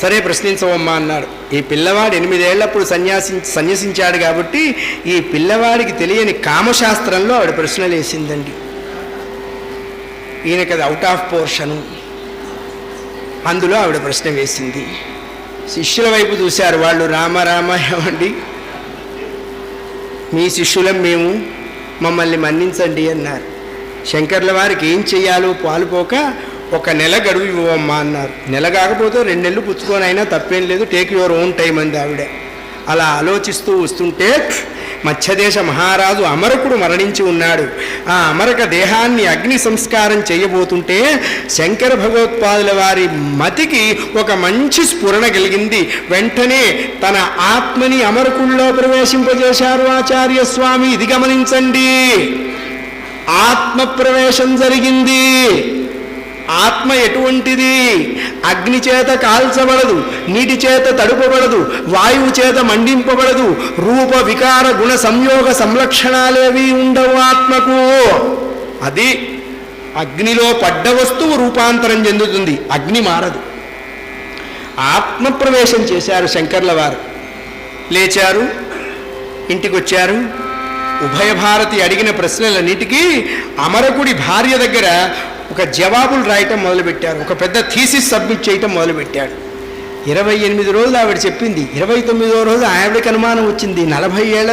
సరే ప్రశ్నించవమ్మా అన్నాడు. ఈ పిల్లవాడు 8 ఏళ్లప్పుడు సన్యసించాడు కాబట్టి ఈ పిల్లవాడికి తెలియని కామశాస్త్రంలో ఆవిడ ప్రశ్నలు వేసిందండి. ఈయనకి అది అవుట్ ఆఫ్ పోర్షను. అందులో ఆవిడ ప్రశ్న వేసింది. శిష్యుల వైపు చూశారు వాళ్ళు. రామ రామ ఏమండి, మీ శిష్యులం మేము, మమ్మల్ని మన్నించండి అన్నారు. శంకర్ల వారికి ఏం చెయ్యాలో పాలుపోక 1 నెల గడువు ఇవ్వమ్మా అన్నారు. నెల కాకపోతే 2 నెలలు పుచ్చుకొని అయినా తప్పేం లేదు, టేక్ యువర్ ఓన్ టైం అంది ఆవిడ. అలా ఆలోచిస్తూ వస్తుంటే మత్స్యదేశ మహారాజు అమరకుడు మరణించి ఉన్నాడు. ఆ అమరక దేహాన్ని అగ్ని సంస్కారం చేయబోతుంటే శంకర భగవత్పాదుల వారి మతికి ఒక మంచి స్ఫురణ కలిగింది. వెంటనే తన ఆత్మని అమరకుల్లో ప్రవేశింపజేశారు ఆచార్య స్వామి. ఇది గమనించండి, ఆత్మ ప్రవేశం జరిగింది. ఆత్మ ఎటువంటిది? అగ్ని చేత కాల్చబడదు, నీటి చేత తడుపబడదు, వాయువు చేత మండింపబడదు, రూప వికార గుణ సంయోగ సంలక్షణాలేవి ఉండవు ఆత్మకు. అది అగ్నిలో పడ్డ వస్తువు రూపాంతరం చెందుతుంది, అగ్ని మారదు. ఆత్మ ప్రవేశం చేశారు శంకర్ల వారు. లేచారు, ఇంటికి వచ్చారు. ఉభయ భారతి అడిగిన ప్రశ్నలన్నిటికీ అమరకుడి భార్య దగ్గర ఒక జవాబులు రాయటం మొదలుపెట్టారు. ఒక పెద్ద థీసిస్ సబ్మిట్ చేయటం మొదలుపెట్టాడు. 28 రోజులు ఆవిడ చెప్పింది. 29వ రోజు ఆవిడకి అనుమానం వచ్చింది. 40 ఏళ్ల